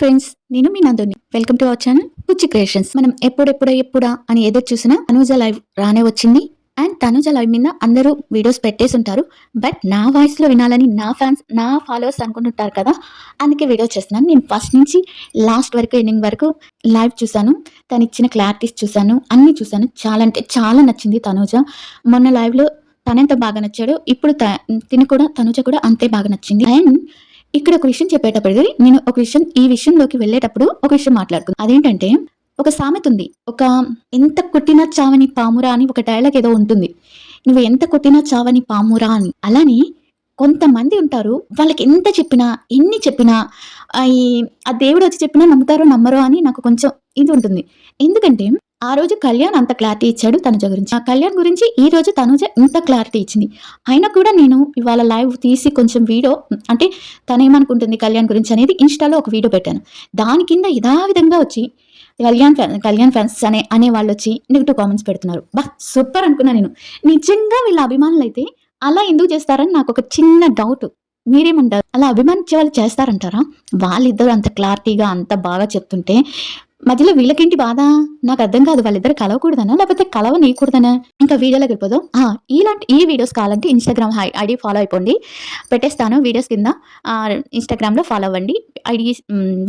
Friends, నేను మీ నందుని. Welcome to our channel Buchi creations. మనం ఎప్పుడా అని ఎదురు చూసినా తనూజ లైవ్ రానే వచ్చింది. అండ్ తనూజ లైవ్ మీద అందరూ వీడియోస్ పెట్టేసి ఉంటారు. బట్ నా వాయిస్ లో వినాలని నా ఫ్యాన్స్, నా ఫాలోవర్స్ అనుకుంటుంటారు కదా, అందుకే వీడియో చేస్తున్నాను. నేను ఫస్ట్ నుంచి లాస్ట్ వరకు, ఎండింగ్ వరకు లైవ్ చూసాను. తను ఇచ్చిన క్లారిటీస్ చూసాను, అన్ని చూసాను. చాలా అంటే చాలా నచ్చింది తనూజ. మొన్న లైవ్ లో తనెంత బాగా నచ్చాడో ఇప్పుడు తనూజ కూడా అంతే బాగా నచ్చింది. అండ్ ఇక్కడ ఒక విషయం చెప్పేటప్పుడు నేను ఈ విషయంలోకి వెళ్ళేటప్పుడు ఒక విషయం మాట్లాడుకున్నాను. అదేంటంటే, ఒక సామెత ఉంది. ఎంత కొట్టినా చావని పామురా అని ఒక డైలాగ్ ఏదో ఉంటుంది. నువ్వు ఎంత కొట్టినా చావని పామురా అని. అలానే కొంతమంది ఉంటారు, వాళ్ళకి ఎంత చెప్పినా, ఎన్ని చెప్పినా, ఆ దేవుడు వచ్చి చెప్పినా నమ్ముతారో నమ్మరో అని నాకు కొంచెం ఇది ఉంటుంది. ఎందుకంటే ఆ రోజు కళ్యాణ్ అంత క్లారిటీ ఇచ్చాడు తనుజ గురించి. ఆ కళ్యాణ్ గురించి ఈ రోజు తనుజ ఇంత క్లారిటీ ఇచ్చింది. అయినా కూడా నేను ఇవాళ లైవ్ తీసి కొంచెం వీడియో, అంటే తనేమనుకుంటుంది కళ్యాణ్ గురించి అనేది ఇన్స్టాలో ఒక వీడియో పెట్టాను. దాని కింద యథావిధంగా వచ్చి కళ్యాణ్ ఫ్యాన్స్ అనే వాళ్ళు వచ్చి నెగిటివ్ కామెంట్స్ పెడుతున్నారు. సూపర్ అనుకున్నా నేను. నిజంగా వీళ్ళ అభిమానులు అయితే అలా ఎందుకు చేస్తారని నాకు ఒక చిన్న డౌట్. మీరేమంటారు? అలా అభిమానించే వాళ్ళు చేస్తారంటారా? వాళ్ళిద్దరు అంత క్లారిటీగా అంత బాగా చెప్తుంటే మధ్యలో వీళ్ళకేంటి బాధ? నాకు అర్థం కాదు. వాళ్ళిద్దరు కలవకూడదనా, లేకపోతే కలవనీయకూడదనా? ఇంకా వీడియోలోకి వెళ్ళిపోదాం. ఈ వీడియోస్ కావాలంటే ఇన్స్టాగ్రామ్ ఐడి ఫాలో అయిపోండి, పెట్టేస్తాను వీడియోస్ కింద. ఇన్స్టాగ్రామ్ లో ఫాలో అవ్వండి. ఐడి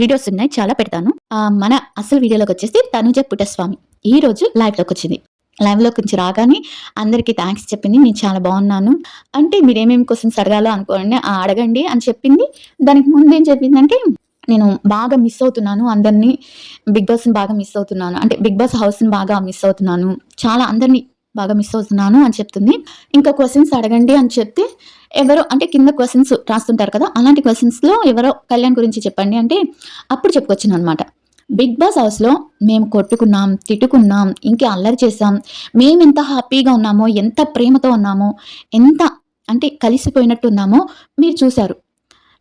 వీడియోస్ ఉన్నాయి, చాలా పెడతాను. మన అసలు వీడియోలోకి వచ్చేసి తనుజ పుట్టస్వామి ఈ రోజు లైవ్ లోకి వచ్చింది. లైవ్ లోకి నుంచి రాగానే అందరికీ థ్యాంక్స్ చెప్పింది. నేను చాలా బాగున్నాను అంటే, మీరేమేమి క్వశ్చన్స్ అడగాలో అనుకోండి, అడగండి అని చెప్పింది. దానికి ముందు ఏం చెప్పిందంటే, నేను బాగా మిస్ అవుతున్నాను అందరినీ, బిగ్ బాస్ని బాగా మిస్ అవుతున్నాను, అంటే బిగ్ బాస్ హౌస్ని బాగా మిస్ అవుతున్నాను, చాలా అందరినీ బాగా మిస్ అవుతున్నాను అని చెప్తుంది. ఇంకా క్వశ్చన్స్ అడగండి అని చెప్తే, ఎవరో అంటే కింద క్వశ్చన్స్ రాస్తుంటారు కదా, అలాంటి క్వశ్చన్స్ లో ఎవరో కళ్యాణ్ గురించి చెప్పండి అంటే అప్పుడు చెప్పుకొచ్చాను అనమాట. బిగ్ బాస్ హౌస్ లో మేము కొట్టుకున్నాం, తిట్టుకున్నాం, ఇంకే అల్లరి చేసాం, మేమెంత హ్యాపీగా ఉన్నామో, ఎంత ప్రేమతో ఉన్నామో, ఎంత అంటే కలిసిపోయినట్టు ఉన్నామో మీరు చూశారు.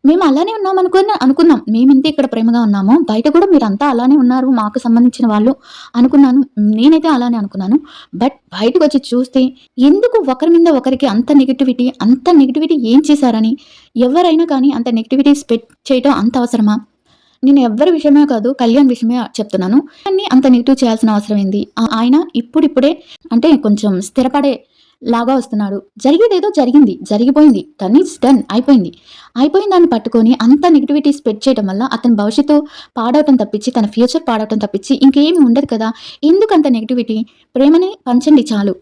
మేము అలానే ఉన్నాం అనుకున్నాం. మేమెంత ఇక్కడ ప్రేమగా ఉన్నామో బయట కూడా మీరంతా అలానే ఉన్నారు, మాకు సంబంధించిన వాళ్ళు అనుకున్నాను. నేనైతే అలానే అనుకున్నాను. బట్ బయటకు వచ్చి చూస్తే ఎందుకు ఒకరి మీద ఒకరికి అంత నెగిటివిటీ ఏం చేశారని, ఎవరైనా కానీ అంత నెగిటివిటీ స్ప్రెడ్ చేయడం అంత అవసరమా? నేను ఎవరి విషయమే కాదు, కళ్యాణ్ విషయమే చెప్తున్నాను. అంత నెగిటివ్ చేయాల్సిన అవసరం ఏంది? ఆయన ఇప్పుడిప్పుడే అంటే కొంచెం స్థిరపడే లాగా వస్తున్నాడు. జరిగేదేదో జరిగింది, జరిగిపోయింది, టర్న్ ఈజ్ డన్, అయిపోయింది. దాన్ని పట్టుకొని అంత నెగిటివిటీ స్ప్రెడ్ చేయడం వల్ల అతని భవిష్యత్తు పాడవటం తప్పించి, తన ఫ్యూచర్ పాడవటం తప్పించి ఇంకేమీ ఉండదు కదా. ఎందుకు అంత నెగిటివిటీ? ప్రేమని పంచండి చాలు.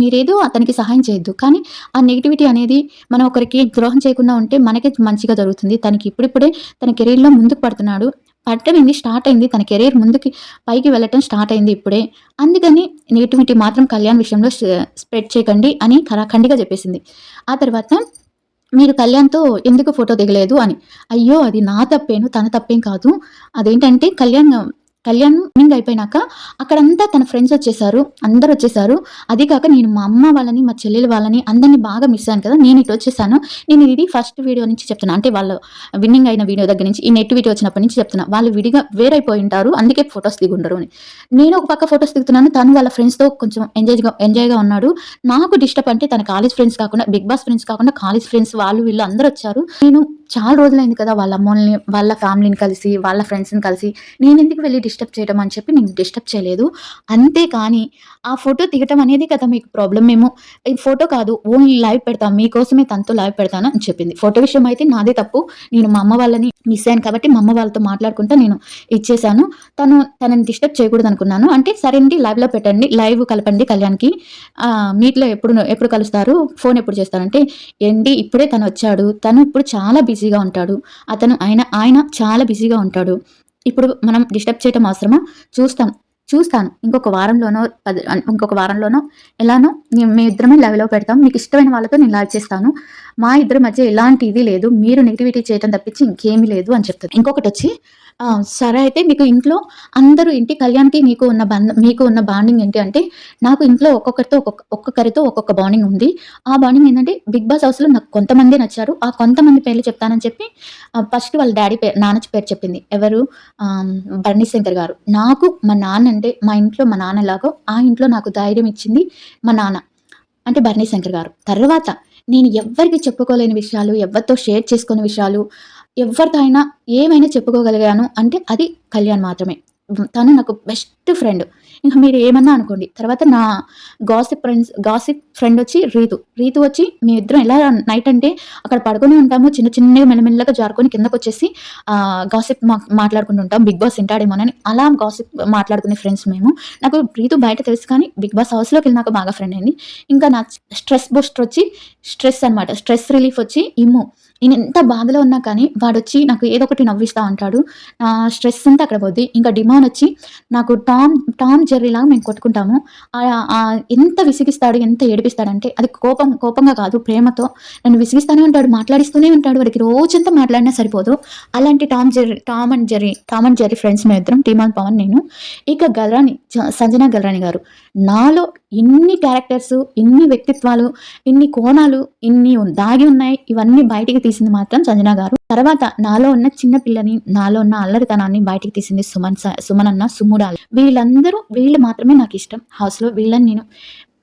మీరేదో అతనికి సహాయం చేయొద్దు, కానీ ఆ నెగిటివిటీ అనేది మనం ఒకరికి ద్రోహం చేయకుండా ఉంటే మనకే మంచిగా జరుగుతుంది. తనకి ఇప్పుడిప్పుడే తన కెరీర్లో ముందుకు పడుతున్నాడు. పట్టమైంది, స్టార్ట్ అయింది, తన కెరీర్ ముందుకి పైకి వెళ్ళటం స్టార్ట్ అయింది ఇప్పుడే. అందుకని నెగిటివిటీ మాత్రం కళ్యాణ్ విషయంలో స్ప్రెడ్ చేయకండి అని ఖండిగా చెప్పేసింది. ఆ తర్వాత మీరు కళ్యాణ్తో ఎందుకు ఫోటో దిగలేదు అని. అయ్యో, అది నా తప్పేను, తన తప్పేం కాదు. అదేంటంటే కళ్యాణ్ ఈవినింగ్ అయిపోయినాక అక్కడంతా తన ఫ్రెండ్స్ వచ్చేసారు, అందరు వచ్చేసారు. అది కాక నేను మా అమ్మ వాళ్ళని, మా చెల్లెలు వాళ్ళని అందరినీ బాగా మిస్ అయ్యాను కదా, నేను ఇటు వచ్చేసాను. నేను ఇది ఫస్ట్ వీడియో నుంచి చెప్తున్నా, అంటే వాళ్ళు విన్నింగ్ అయిన వీడియో దగ్గర నుంచి, ఈ నెగిటివిటీ వచ్చినప్పటి నుంచి చెప్తున్నా. వాళ్ళు విడిగా వేరైపోయి ఉంటారు, అందుకే ఫొటోస్ దిగుండరు అని. నేను ఒక పక్క ఫొటోస్ దిగుతున్నాను, తను వాళ్ళ ఫ్రెండ్స్తో కొంచెం ఎంజాయ్గా ఉన్నాడు. నాకు డిస్టర్బ్ అంటే తన కాలేజ్ ఫ్రెండ్స్ కాకుండా, బిగ్ బాస్ ఫ్రెండ్స్ కాకుండా కాలేజ్ ఫ్రెండ్స్ వాళ్ళు వీళ్ళు అందరూ వచ్చారు. నేను చాలా రోజులైంది కదా వాళ్ళ అమ్మల్ని, వాళ్ళ ఫ్యామిలీని కలిసి, వాళ్ళ ఫ్రెండ్స్ని కలిసి, నేను ఎందుకు వెళ్ళి డిస్టర్బ్ చేయడం అని చెప్పి నేను డిస్టర్బ్ చేయలేదు. అంతేకాని ఆ ఫోటో దిగటం అనేది కదా మీకు ప్రాబ్లం. మేము ఈ ఫోటో కాదు, ఓన్లీ లైవ్ పెడతాం, మీకోసమే తనతో లైవ్ పెడతాను అని చెప్పింది. ఫోటో విషయం అయితే నాదే తప్పు. నేను మా అమ్మ వాళ్ళని మిస్ అయ్యాను కాబట్టి మా అమ్మ వాళ్ళతో మాట్లాడుకుంటా నేను ఇచ్చేసాను. తనని డిస్టర్బ్ చేయకూడదు అనుకున్నాను. అంటే సరే అండి, లైవ్లో పెట్టండి, లైవ్ కలపండి కళ్యాణ్కి, మీట్లో ఎప్పుడు కలుస్తారు, ఫోన్ ఎప్పుడు చేస్తారంటే, ఏంటి ఇప్పుడే తను వచ్చాడు, తను ఇప్పుడు చాలా బిజీగా ఉంటాడు, ఆయన చాలా బిజీగా ఉంటాడు, ఇప్పుడు మనం డిస్టర్బ్ చేయడం అవసరమా? చూస్తాను ఇంకొక వారంలోనో ఎలానో మీ ఇద్దరమే లైవ్లో పెడతాం, మీకు ఇష్టమైన వాళ్ళతో నేను లైవ్ చేస్తాను, మా ఇద్దరి మధ్య ఎలాంటి ఇది లేదు, మీరు నెగిటివిటీ చేయడం తప్పించి ఇంకేమీ లేదు అని చెప్తాను. ఇంకొకటి వచ్చి, సరే అయితే మీకు ఇంట్లో అందరూ ఏంటి, కళ్యాణ్కి మీకు ఉన్న బాండింగ్ ఏంటి అంటే, నాకు ఇంట్లో ఒక్కొక్కరితో ఒక్కొక్క బాండింగ్ ఉంది. ఆ బాండింగ్ ఏంటంటే, బిగ్ బాస్ హౌస్లో నాకు కొంతమంది నచ్చారు, ఆ కొంతమంది పేర్లు చెప్తానని చెప్పి ఫస్ట్ వాళ్ళ నాన్న పేరు చెప్పింది. ఎవరు? బర్నీ శంకర్ గారు. నాకు మా నాన్న అంటే, మా ఇంట్లో మా నాన్నలాగో ఆ ఇంట్లో నాకు ధైర్యం ఇచ్చింది మా నాన్న, అంటే బర్నీ శంకర్ గారు. తర్వాత నేను ఎవ్వరికి చెప్పుకోలేని విషయాలు, ఎవరితో షేర్ చేసుకునే విషయాలు, ఎవరితో అయినా ఏమైనా చెప్పుకోగలిగాను అంటే అది కళ్యాణ్ మాత్రమే. తను నాకు బెస్ట్ ఫ్రెండ్. ఇంక మీరు ఏమన్నా అనుకోండి. తర్వాత నా గాసిప్ ఫ్రెండ్ వచ్చి రీతు. రీతు వచ్చి మేమిద్దరం ఎలా నైట్ అంటే అక్కడ పడుకొని ఉంటాము. చిన్న చిన్నగా మెల్లమెల్లగా జారుకొని కిందకొచ్చేసి గాసిప్ మాట్లాడుకుంటూ ఉంటాం. బిగ్ బాస్ వింటాడేమోనని అలా గాసిప్ మాట్లాడుకునే ఫ్రెండ్స్ మేము. నాకు రీతు బయట తెలుసు కానీ బిగ్ బాస్ హౌస్‌లోకెళ్ళినాక బాగా ఫ్రెండ్ అయింది. ఇంకా నా స్ట్రెస్ బూస్టర్ వచ్చి స్ట్రెస్ అనమాట. స్ట్రెస్ రిలీఫ్ వచ్చి ఇమ్ము. నేనెంత బాధలో ఉన్నా కానీ వాడొచ్చి నాకు ఏదో ఒకటి నవ్విస్తా ఉంటాడు. నా స్ట్రెస్ అంతా అక్కడ పోద్ది. ఇంకా డిమాన్ వచ్చి నాకు టామ్ జెర్రీలాగా మేము కొట్టుకుంటాము. ఎంత విసిగిస్తాడు, ఎంత ఏడిపిస్తాడంటే అది కోపంగా కాదు ప్రేమతో నన్ను విసిగిస్తానే ఉంటాడు. మాట్లాడిస్తూనే ఉంటాడు. వాడికి రోజంతా మాట్లాడినా సరిపోదు. అలాంటి టామ్ అండ్ జెర్రీ ఫ్రెండ్స్ మేమిద్దరం. టీమాన్ పవన్ నేను. ఇక సంజన గల్రాని గారు. నాలో ఇన్ని క్యారెక్టర్స్, ఇన్ని వ్యక్తిత్వాలు, ఇన్ని కోణాలు, ఇన్ని దాగి ఉన్నాయి. ఇవన్నీ బయటికి తీసింది మాత్రం సంజన గారు. తర్వాత నాలో ఉన్న చిన్న పిల్లని, నాలో ఉన్న అల్లరితనాన్ని బయటికి తీసింది సుమన్ అన్న, సుమ్ముడాలు. వీళ్ళు మాత్రమే నాకిష్టం హౌస్‌లో. వీళ్ళని నేను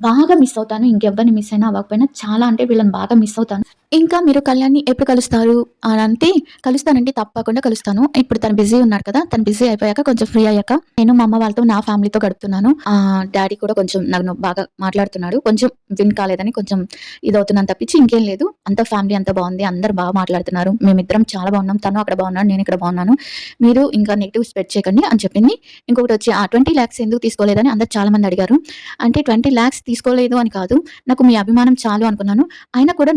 బాగా మిస్ అవుతాను. ఇంకెవ్వరిని మిస్ అయినా అవ్వకపోయినా చాలా అంటే వీళ్ళని బాగా మిస్ అవుతాను. ఇంకా మీరు కళ్యాణ్‌ని ఎప్పుడు కలుస్తారు అనంటే, కలుస్తానండి తప్పకుండా కలుస్తాను. ఇప్పుడు తను బిజీ ఉన్నారు కదా! తను బిజీ అయిపోయాక కొంచెం ఫ్రీ అయ్యాక నేను మా అమ్మ వాళ్ళతో, నా ఫ్యామిలీతో గడుపుతున్నాను. డ్యాడీ కూడా కొంచెం నన్ను బాగా మాట్లాడుతున్నాడు. కొంచెం విన్ కాలేదని కొంచెం ఇదవుతున్నాను తప్పించి ఇంకేం లేదు. అంతా ఫ్యామిలీ అంతా బావుంది. అందరూ బాగా మాట్లాడుతున్నారు. మేమిద్దరం చాలా బాగున్నాం. తను అక్కడ బాగున్నాడు. నేను ఇక్కడ బాగున్నాను. మీరు ఇంకా నెగెటివ్ స్ప్రెడ్ చేయకండి అని చెప్పింది. ఇంకొకటొచ్చి 20 లాక్స్ ఎందుకు తీసుకోలేదని అందరూ చాలా మంది అడిగారు. అంటే 20 లాక్స్ తీసుకోలేదు అని కాదు. నాకు మీ అభిమానం చాలు అనుకున్నాను. అయినా కూడా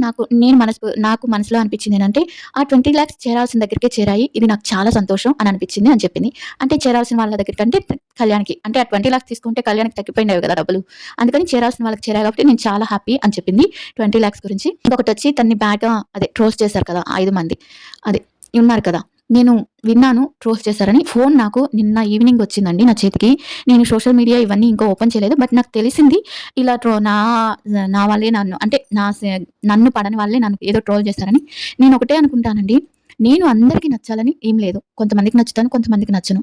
నాకు మనసులో అనిపించింది ఏంటంటే ఆ 20 లాక్స్ చేరాల్సిన దగ్గరికే చేరాయి. ఇది నాకు చాలా సంతోషం అని అనిపించింది అని చెప్పింది. అంటే చేరాల్సిన వాళ్ళ దగ్గరికంటే కళ్యాణ్‌కి. అంటే ఆ 20 లాక్స్ తీసుకుంటే కళ్యాణ్‌కి తగ్గిపోయినవి కదా డబ్బులు. అందుకని చేరాల్సిన వాళ్ళకి చేరాయి కాబట్టి నేను చాలా హ్యాపీ అని చెప్పింది 20 లాక్స్ గురించి. ఇంకొకటొచ్చి తనని బాగా ట్రోల్స్ చేశారు కదా 5 మంది. అదే ఉన్నారు కదా! నేను విన్నాను ట్రోల్స్ చేశారని. ఫోన్ నాకు నిన్న ఈవినింగ్ వచ్చిందండి నా చేతికి. నేను సోషల్ మీడియా ఇవన్నీ ఇంకా ఓపెన్ చేయలేదు. బట్ నాకు తెలిసింది ఇలా నా వాళ్ళే నన్ను అంటే నన్ను పడని వాళ్ళే నన్ను ఏదో ట్రోల్ చేశారని. నేనొకటే అనుకుంటానండి. నేను అందరికి నచ్చాలని ఏం లేదు. కొంతమందికి నచ్చుతాను, కొంతమందికి నచ్చను.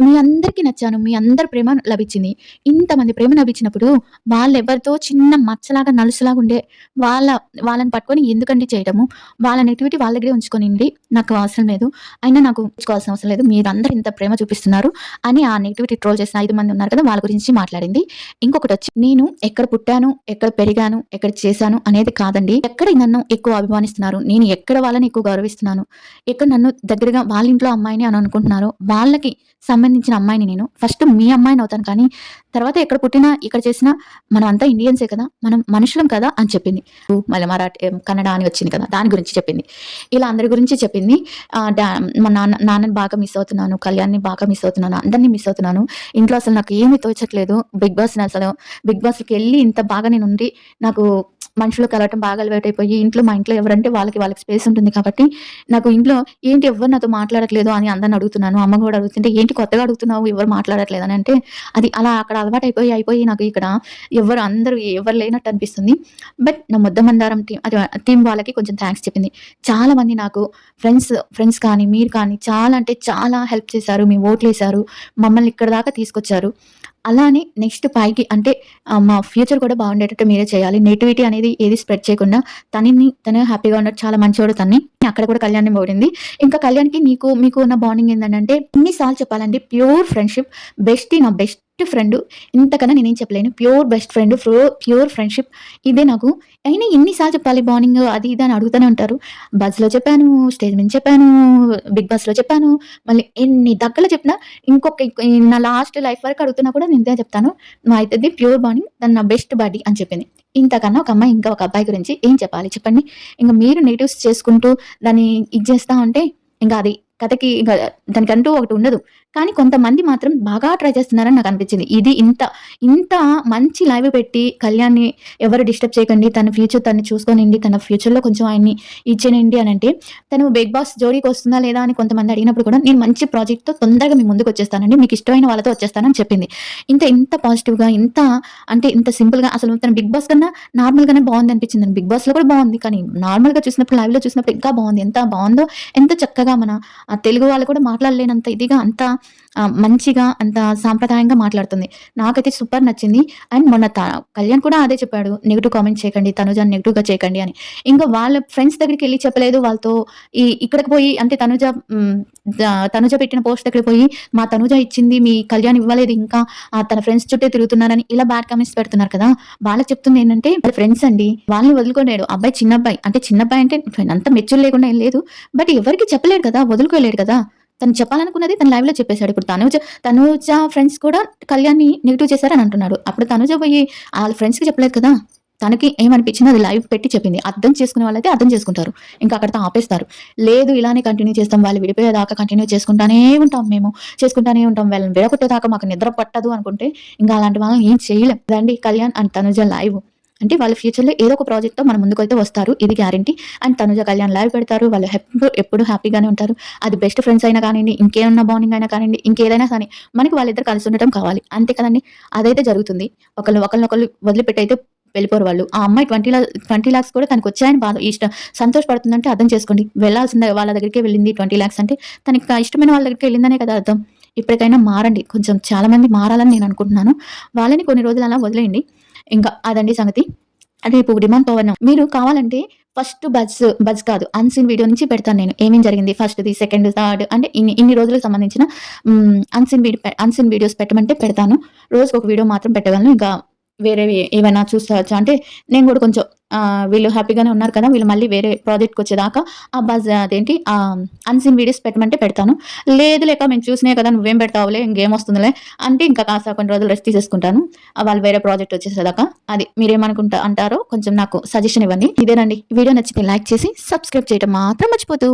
మీ అందరికి నచ్చాను. మీ అందరి ప్రేమ లభించింది. ఇంతమంది ప్రేమ లభించినప్పుడు వాళ్ళెవరితో చిన్న మచ్చలాగా, నలుసులాగా ఉండే వాళ్ళని పట్టుకొని ఎందుకండి చేయడము? వాళ్ళ నెగటివిటీ వాళ్ళ దగ్గరే ఉంచుకొనిండి. నాకు అవసరం లేదు. అయినా నాకు ఉంచుకోవాల్సిన అవసరం లేదు. మీరందరూ ఇంత ప్రేమ చూపిస్తున్నారు అని ఆ నెగటివిటీ ట్రోల్ చేసిన 5 మంది ఉన్నారు కదా! వాళ్ళ గురించి మాట్లాడింది. ఇంకొకటొచ్చి నేను ఎక్కడ పుట్టాను, ఎక్కడ పెరిగాను, ఎక్కడ చేశాను అనేది కాదండి. ఎక్కడ నన్ను ఎక్కువ అభిమానిస్తున్నారు, నేను ఎక్కడ వాళ్ళని ఎక్కువ గౌరవిస్తున్నాను, ఎక్కడ నన్ను దగ్గరగా వాళ్ళ ఇంట్లో అమ్మాయిని అని అనుకుంటున్నారో వాళ్ళకి సంబంధించిన అమ్మాయిని నేను. ఫస్ట్ మీ అమ్మాయిని అవుతాను కానీ తర్వాత ఎక్కడ పుట్టినా, ఇక్కడ చేసినా మనం అంతా ఇండియన్సే కదా! మనం మనుషులం కదా అని చెప్పింది. మళ్ళీ కన్నడ అని వచ్చింది కదా! దాని గురించి చెప్పింది. ఇలా అందరి గురించి చెప్పింది. మా నాన్నని బాగా మిస్ అవుతున్నాను. కళ్యాణ్‌ని బాగా మిస్ అవుతున్నాను. అందరిని మిస్ అవుతున్నాను. ఇంట్లో అసలు నాకు ఏమి తోచట్లేదు. బిగ్ బాస్‌కెళ్ళి ఇంత బాగా నేనుండి నాకు మనుషులు కలవటం బాగా అలవాటైపోయి మా ఇంట్లో ఎవరంటే వాళ్ళకి స్పేస్ ఉంటుంది కాబట్టి నాకు ఇంట్లో ఏంటి ఎవ్వరు నాతో మాట్లాడట్లేదు అని అందరిని అడుగుతున్నాను. అమ్మ కూడా అడుగుతుంటే ఏంటి కొత్తగా అడుగుతున్నావు ఎవరు మాట్లాడట్లేదు అని అంటే అది అలా అక్కడ అయిపోయి నాకు ఇక్కడ ఎవరు లేనట్టు అనిపిస్తుంది. బట్ నా ముద్ద మందారం టీమ్ వాళ్ళకి కొంచెం థాంక్స్ చెప్పింది. చాలా మంది నాకు ఫ్రెండ్స్ కానీ, మీరు కానీ చాలా అంటే చాలా హెల్ప్ చేశారు. మీ ఓట్లేశారు. మమ్మల్ని ఇక్కడి దాకా తీసుకొచ్చారు. అలానే నెక్స్ట్ పైకి అంటే మా ఫ్యూచర్ కూడా బాగుండేటట్టు మీరే చేయాలి. నెగటివిటీ అనేది ఏది స్ప్రెడ్ చేయకుండా తను హ్యాపీగా ఉన్నట్టు చాలా మంచోడు తన్ని. అక్కడ కూడా కళ్యాణ్‌ని పొగిడింది. ఇంకా కళ్యాణ్‌కి మీకు ఉన్న బాండింగ్ ఏంటంటే ఎన్ని సార్లు చెప్పాలండి ప్యూర్ ఫ్రెండ్‌షిప్. నా బెస్ట్ ఫ్రెండ్. ఇంతకన్నా నేనేం చెప్పలేను. Pure best friend, pure friendship ఇదే నాకు. అయినా ఎన్ని సార్లు చెప్పాలి బాండింగ్ అది ఇది అని అడుగుతూనే ఉంటారు. బజ్‌లో చెప్పాను, స్టేజ్ మీద చెప్పాను, బిగ్ బాస్‌లో చెప్పాను. మళ్ళీ ఎన్ని దగ్గరలో చెప్పినా నా లాస్ట్ లైఫ్ వరకు అడుగుతున్నా కూడా నేను ఇదే చెప్తాను. మా ఇద్దరిది ప్యూర్ బాండింగ్. తను నా బెస్ట్ బడ్డీ అని చెప్పింది. ఇంతకన్నా ఒక అమ్మాయి ఇంకా ఒక అబ్బాయి గురించి ఏం చెప్పాలి చెప్పండి? ఇంక మీరు నెగెటివ్స్ చేసుకుంటూ దాన్ని ఇది చేస్తా ఉంటే ఇంకా అది కథకి దానికంటూ ఒకటి ఉండదు. కానీ కొంతమంది మాత్రం బాగా ట్రై చేస్తున్నారని నాకు అనిపించింది. ఇది ఇంత మంచి లైవ్ పెట్టి కళ్యాణ్‌ని ఎవరు డిస్టర్బ్ చేయకండి. తన ఫ్యూచర్ తను చూసుకోనండి. తన ఫ్యూచర్‌లో కొంచెం ఆయన్ని ఇచ్చేయండి అనంటే తను బిగ్ బాస్ జోడీకి వస్తుందా లేదా అని కొంతమంది అడిగినప్పుడు కూడా నేను మంచి ప్రాజెక్ట్‌తో తొందరగా మీ ముందుకు వచ్చేస్తానండి. మీకు ఇష్టమైన వాళ్ళతో వచ్చేస్తానని చెప్పింది. ఇంత పాజిటివ్‌గా ఇంత సింపుల్‌గా అసలు తను బిగ్ బాస్ కన్నా నార్మల్‌గానే బాగుందనిపించిందండి. బిగ్ బాస్‌లో కూడా బాగుంది. కానీ నార్మల్‌గా చూసినప్పుడు లైవ్‌లో చూసినప్పుడు ఇంకా బాగుంది. ఎంత బాగుందో ఎంత చక్కగా మన తెలుగు వాళ్ళు కూడా మాట్లాడలేనంత ఇదిగా అంత మంచిగా, అంత సాంప్రదాయంగా మాట్లాడుతుంది. నాకైతే సూపర్ నచ్చింది. అండ్ మొన్న కళ్యాణ్ కూడా అదే చెప్పాడు. నెగెటివ్ కామెంట్స్ చేయకండి, తనుజని నెగెటివ్‌గా చేయకండి అని. ఇంకా వాళ్ళ ఫ్రెండ్స్ దగ్గరికెళ్లి చెప్పలేదు. వాళ్ళతో ఇక్కడికి పోయి అంటే తనుజ పెట్టిన పోస్ట్ దగ్గరికి పోయి, మా తనుజ ఇచ్చింది, మీ కళ్యాణ్ ఇవ్వలేదు ఇంకా. తన ఫ్రెండ్స్ చుట్టే తిరుగుతున్నారని ఇలా బ్యాడ్ కామెంట్స్ పెడుతున్నారు కదా! వాళ్ళకి చెప్తుంది ఏంటంటే, వాళ్ళ ఫ్రెండ్స్ అండి. వాళ్ళని వదులుకోలేడు. అబ్బాయి చిన్నబ్బాయి. అంటే చిన్నబ్బాయి అంటే అంత మెచ్యూర్ లేకుండా ఏం లేదు. బట్ ఎవరికీ చెప్పలేడు కదా! వదులుకోలేడు కదా! తను చెప్పాలనుకున్నది తను లైవ్‌లో చెప్పేసాడు. ఇప్పుడు తనూజ ఫ్రెండ్స్ కూడా కళ్యాణ్‌ని నెగెటివ్ చేశారని అంటున్నాడు. అప్పుడు తనూజ పోయి ఆళ్ళ ఫ్రెండ్స్‌కి చెప్పలేదు కదా! తనకి ఏమనిపించిందో అది లైవ్ పెట్టి చెప్పింది. అర్థం చేసుకునే వాళ్ళైతే అర్థం చేసుకుంటారు. ఇంకా అక్కడితో ఆపేస్తారు. లేదు ఇలానే కంటిన్యూ చేస్తాం. వాళ్ళు విడిపోయేదాకా కంటిన్యూ చేసుకుంటానే ఉంటాం మేము. చేసుకుంటానే ఉంటాం. వాళ్ళని విడగొట్టేదాకా మాకు నిద్ర పట్టదు అనుకుంటే ఇంకా అలాంటి వాళ్ళని ఏం చేయలేం. రండి కళ్యాణ్ అండ్ తనుజ లైవ్. అంటే వాళ్ళ ఫ్యూచర్‌లో ఏదో ఒక ప్రాజెక్ట్‌తో మన ముందుకైతే వస్తారు. ఇది guarantee. And Tanuja, Kalyan live పెడతారు. వాళ్ళు ఎప్పుడు హ్యాపీగానే ఉంటారు. అది బెస్ట్ ఫ్రెండ్స్ అయినా కానియండి, ఇంకేమన్నా బాండింగ్ అయినా కానియండి, ఇంకేదైనా కానీ మనకి వాళ్ళిద్దరు కలిసి ఉండటం కావాలి. అంతే కదండీ! అదైతే జరుగుతుంది. ఒకళ్ళనొకళ్ళు వదిలిపెట్టయితే వెళ్ళిపోరు వాళ్ళు. ఆ అమ్మాయి 20,00,000 కూడా తనకొచ్చాయని సంతోషపడుతుందంటే అర్థం చేసుకోండి. వెళ్ళాల్సిందే వాళ్ళ దగ్గరికే వెళ్ళింది 20,00,000 అంటే తనకి ఇష్టమైన వాళ్ళ దగ్గరికే వెళ్ళిందనే కదా అర్థం. ఇప్పటికైనా మారండి. కొంచెం చాలా మంది మారాలని నేను అనుకుంటున్నాను. వాళ్ళని కొన్ని రోజులు అలా వదిలేయండి. ఇంకా అదండి సంగతి. రేపు డిమాండ్ పవన్ మీరు కావాలంటే ఫస్ట్ బజ్ కాదు అన్‌సీన్ వీడియో నుంచి పెడతాను నేను. ఏమేం జరిగింది ఫస్ట్‌ది, సెకండ్, థర్డ్ అంటే ఇన్ని రోజులకు సంబంధించిన అన్‌సీన్ వీడియోస్ పెట్టమంటే పెడతాను. రోజుకొక వీడియో మాత్రం పెట్టగలను. ఇంకా వేరేవి ఏవైనా చూస్తావచ్చా అంటే నేను గూడా కొంచెం వీళ్ళు హ్యాపీగానే ఉన్నారు కదా! వీళ్ళు మళ్ళీ వేరే ప్రాజెక్ట్‌కొచ్చేదాకా అన్‌సీన్ వీడియోస్ పెట్టమంటే పెడతాను. లేదు లేక మేము చూసినయి కదా! నువ్వేం పెడతావులే ఇంకేమొస్తుందిలే అంటే ఇంకా కాస్త కొన్ని రోజులు రెస్ట్ తీసేసుకుంటాను. వాళ్ళు వేరే ప్రాజెక్ట్ వచ్చేసేదాకా. అది మీరేమనుకుంటా అంటారో కొంచెం నాకు సజెషన్ ఇవ్వండి. ఇదేనండి. ఈ వీడియో నచ్చితే లైక్ చేసి సబ్స్క్రైబ్ చేయడం మాత్రం మర్చిపోద్దు.